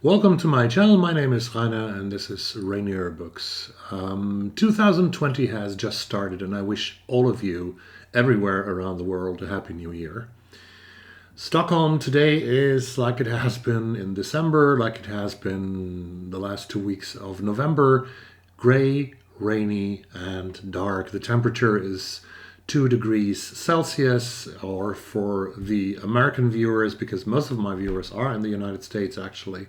Welcome to my channel. My name is Rainer and this is Rainierbooks. 2020 has just started and I wish all of you everywhere around the world a happy new year. Stockholm today is like it has been in December, like it has been the last 2 weeks of November. Gray, rainy and dark. The temperature is 2 degrees Celsius, or for the American viewers, because most of my viewers are in the United States actually,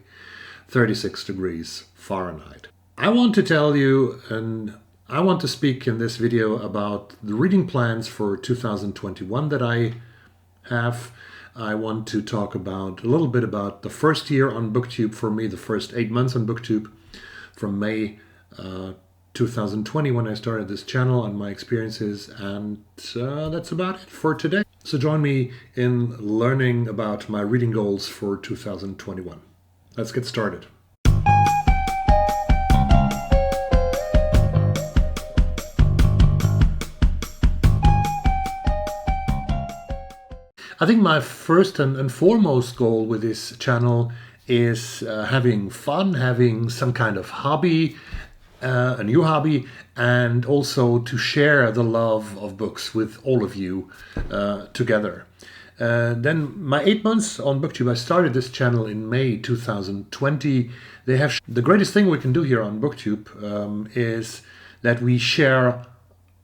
36 degrees Fahrenheit. I want to tell you, and I want to speak in this video about the reading plans for 2021 that I have. I want to talk about a little bit about the first year on Booktube for me, the first 8 months on Booktube from May 2020 when I started this channel and my experiences, and that's about it for today. So join me in learning about my reading goals for 2021. Let's get started. I think my first and foremost goal with this channel is having fun, having some kind of hobby, a new hobby, and also to share the love of books with all of you together. Then my 8 months on Booktube, I started this channel in May 2020. The greatest thing we can do here on Booktube is that we share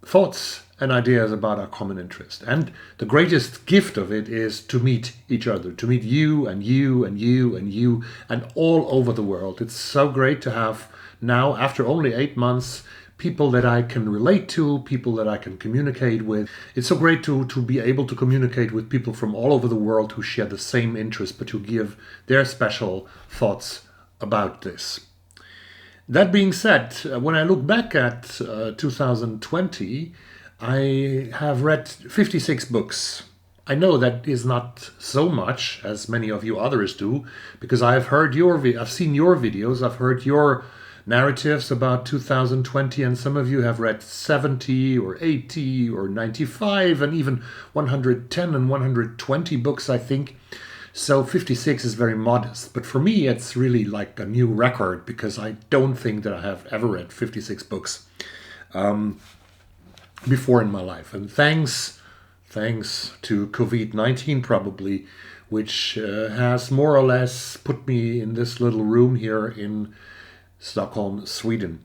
thoughts and ideas about our common interest. And the greatest gift of it is to meet each other, to meet you and you and you and you and all over the world. It's so great to have now, after only 8 months, people that I can relate to, people that I can communicate with. It's so great to be able to communicate with people from all over the world who share the same interest, but who give their special thoughts about this. That being said, when I look back at 2020, I have read 56 books. I know that is not so much as many of you others do, because I've seen your videos, I've heard your narratives about 2020, and some of you have read 70 or 80 or 95 and even 110 and 120 books, I think. So 56 is very modest, but for me it's really like a new record, because I don't think that I have ever read 56 books before in my life. And thanks to COVID-19 probably, which has more or less put me in this little room here in Stockholm, Sweden.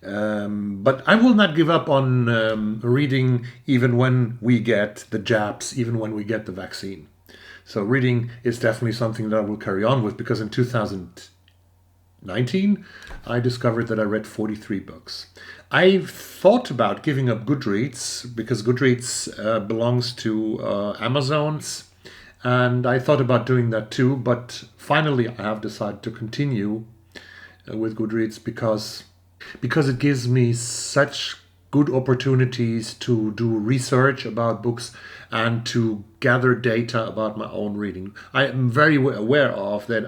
But I will not give up on reading even when we get the jabs, even when we get the vaccine. So reading is definitely something that I will carry on with, because in 2019 I discovered that I read 43 books. I've thought about giving up Goodreads, because Goodreads belongs to Amazon, and I thought about doing that too, but finally I have decided to continue with Goodreads because it gives me such good opportunities to do research about books and to gather data about my own reading. I am very aware of that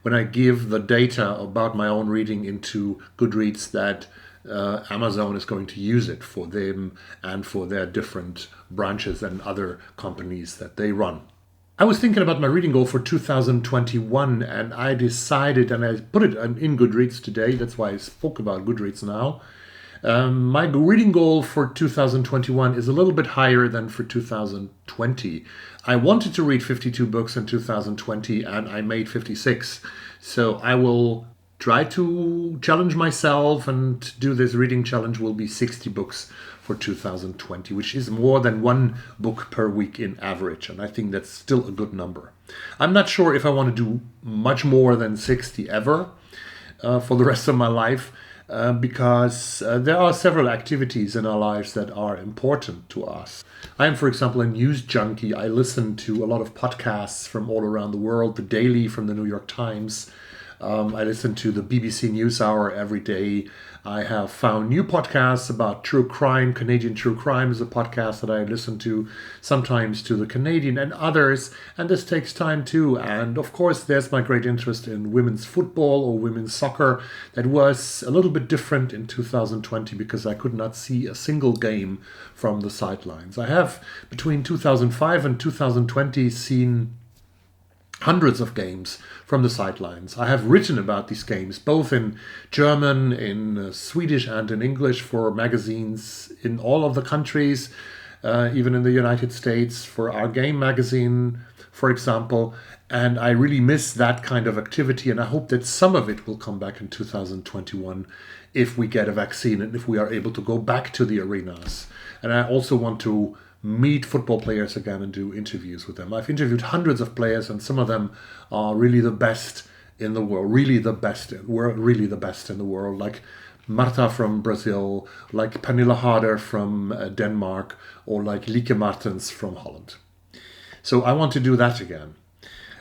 when I give the data about my own reading into Goodreads, that Amazon is going to use it for them and for their different branches and other companies that they run. I was thinking about my reading goal for 2021, and I decided, and I put it in Goodreads today, that's why I spoke about Goodreads now. My reading goal for 2021 is a little bit higher than for 2020. I wanted to read 52 books in 2020 and I made 56. So I will try to challenge myself, and do this reading challenge will be 60 books for 2020, which is more than 1 book per week in average, and I think that's still a good number. I'm not sure if I want to do much more than 60 ever for the rest of my life, because there are several activities in our lives that are important to us. I am, for example, a news junkie. I listen to a lot of podcasts from all around the world, the Daily from the New York Times. I listen to the BBC NewsHour every day. I have found new podcasts about true crime. Canadian True Crime is a podcast that I listen to, sometimes to the Canadian and others, and this takes time too. And of course there's my great interest in women's football or women's soccer. That was a little bit different in 2020 because I could not see a single game from the sidelines. I have between 2005 and 2020 seen hundreds of games from the sidelines. I have written about these games both in German, in Swedish and in English for magazines in all of the countries, even in the United States for our game magazine, for example. And I really miss that kind of activity, and I hope that some of it will come back in 2021 if we get a vaccine and if we are able to go back to the arenas. And I also want to meet football players again and do interviews with them. I've interviewed hundreds of players, and some of them are really the best in the world, really the best in the world, like Marta from Brazil, like Pernille Harder from Denmark, or like Lieke Martens from Holland. So I want to do that again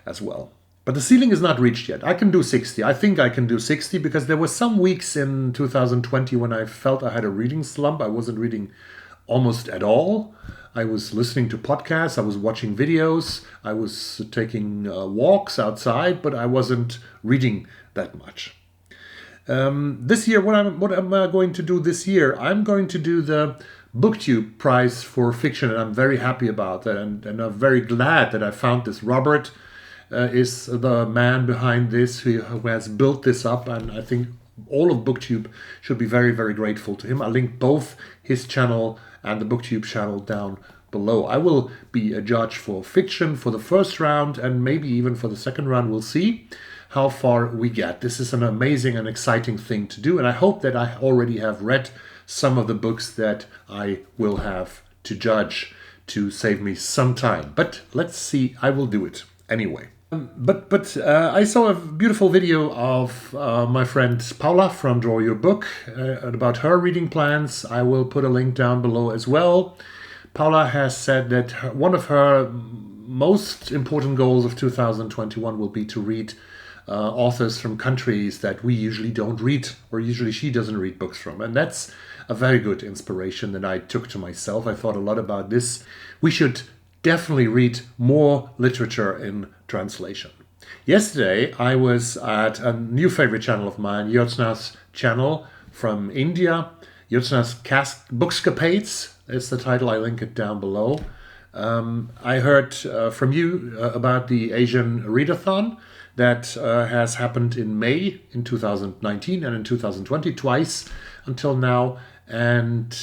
as well. But the ceiling is not reached yet. I can do 60. I think I can do 60 because there were some weeks in 2020 when I felt I had a reading slump. I wasn't reading almost at all. I was listening to podcasts, I was watching videos, I was taking walks outside, but I wasn't reading that much. This year, what am I going to do this year? I'm going to do the Booktube Prize for Fiction, and I'm very happy about that, and I'm very glad that I found this. Robert is the man behind this, who has built this up, and I think all of Booktube should be very, very grateful to him. I'll link both his channel and the Booktube channel down below. I will be a judge for fiction for the first round, and maybe even for the second round. We'll see how far we get. This is an amazing and exciting thing to do, and I hope that I already have read some of the books that I will have to judge to save me some time. But let's see, I will do it anyway. But I saw a beautiful video of my friend Paula from Draw Your Book about her reading plans. I will put a link down below as well. Paula has said that one of her most important goals of 2021 will be to read authors from countries that we usually don't read, or usually she doesn't read books from. And that's a very good inspiration that I took to myself. I thought a lot about this. We should definitely read more literature in translation. Yesterday, I was at a new favorite channel of mine, Jyotsna's channel from India. Jyotsna's Bookscapades is the title. I link it down below. I heard from you about the Asian Readathon that has happened in May in 2019 and in 2020, twice until now. And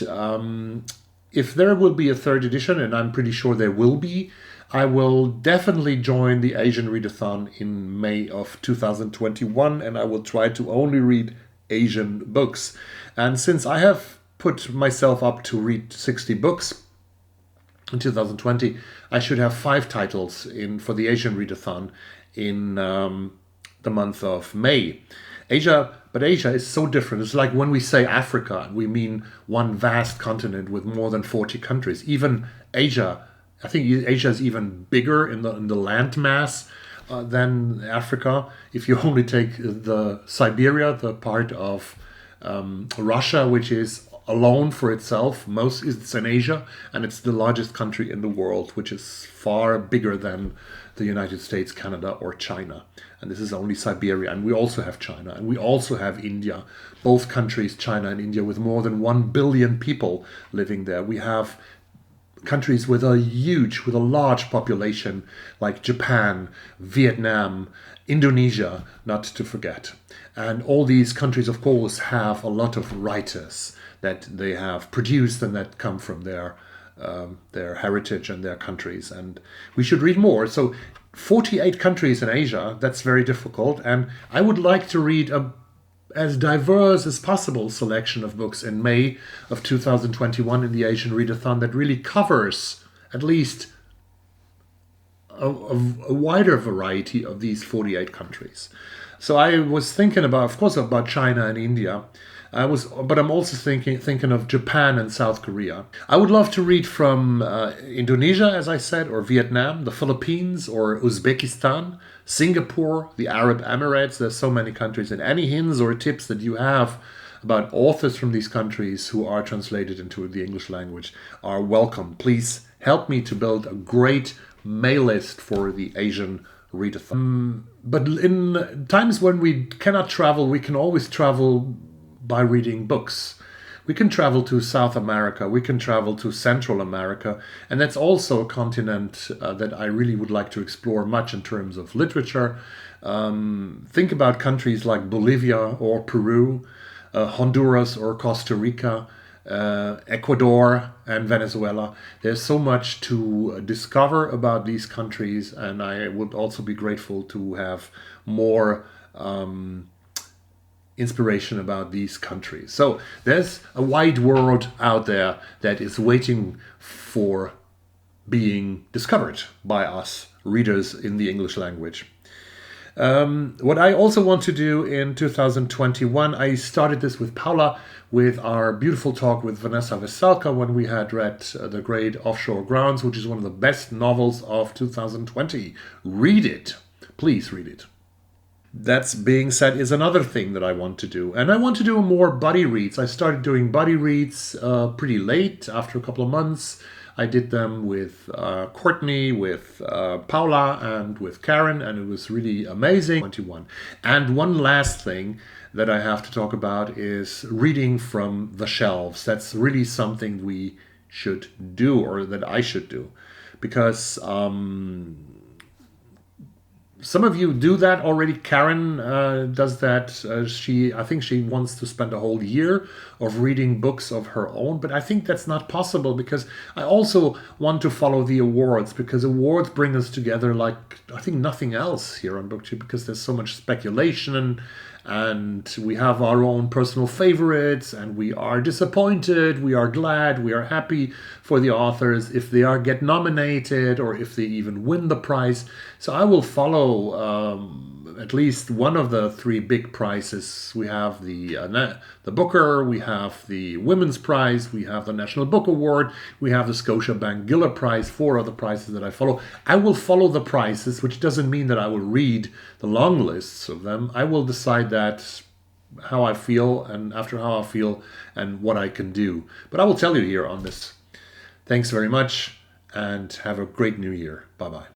if there will be a third edition, and I'm pretty sure there will be, I will definitely join the Asian Readathon in May of 2021, and I will try to only read Asian books. And since I have put myself up to read 60 books in 2020, I should have 5 titles for the Asian Readathon in the month of May. But Asia is so different. It's like when we say Africa, we mean one vast continent with more than 40 countries. Even Asia, I think Asia is even bigger in the land mass than Africa. If you only take the Siberia, the part of Russia, which is alone for itself, it's in Asia, and it's the largest country in the world, which is far bigger than the United States, Canada, or China. And this is only Siberia. And we also have China, and we also have India. Both countries, China and India, with more than 1 billion people living there. We have countries with a large population, like Japan, Vietnam, Indonesia, not to forget. And all these countries, of course, have a lot of writers that they have produced and that come from their heritage and their countries. And we should read more. So 48 countries in Asia, that's very difficult. And I would like to read as diverse as possible selection of books in May of 2021 in the Asian Readathon that really covers at least a wider variety of these 48 countries. So I was thinking about, of course, about China and India. But I'm also thinking of Japan and South Korea. I would love to read from Indonesia, as I said, or Vietnam, the Philippines, or Uzbekistan, Singapore, the Arab Emirates. There's so many countries. And any hints or tips that you have about authors from these countries who are translated into the English language are welcome. Please help me to build a great mail list for the Asian Readathon. But in times when we cannot travel, we can always travel by reading books. We can travel to South America, we can travel to Central America, and that's also a continent that I really would like to explore much in terms of literature. Think about countries like Bolivia or Peru, Honduras or Costa Rica, Ecuador and Venezuela. There's so much to discover about these countries, and I would also be grateful to have more inspiration about these countries. So there's a wide world out there that is waiting for being discovered by us readers in the English language. What I also want to do in 2021, I started this with Paula with our beautiful talk with Vanessa Veselka when we had read The Great Offshore Grounds, which is one of the best novels of 2020. Read it. Please read it. That's being said is another thing that I want to do. And I want to do more buddy reads. I started doing buddy reads pretty late, after a couple of months. I did them with Courtney, with Paula, and with Karen, and it was really amazing. 21. And one last thing that I have to talk about is reading from the shelves. That's really something we should do, or that I should do, because some of you do that already. Karen does that. I think she wants to spend a whole year of reading books of her own, but I think that's not possible, because I also want to follow the awards, because awards bring us together like I think nothing else here on Booktube, because there's so much speculation, and we have our own personal favorites, and we are disappointed, we are glad, we are happy for the authors if they get nominated or if they even win the prize. So I will follow at least one of the three big prizes. We have the Booker, we have the Women's Prize, we have the National Book Award, we have the Scotiabank Giller Prize, 4 other prizes that I follow. I will follow the prizes, which doesn't mean that I will read the long lists of them. I will decide that how I feel, and after how I feel and what I can do. But I will tell you here on this. Thanks very much, and have a great new year. Bye-bye.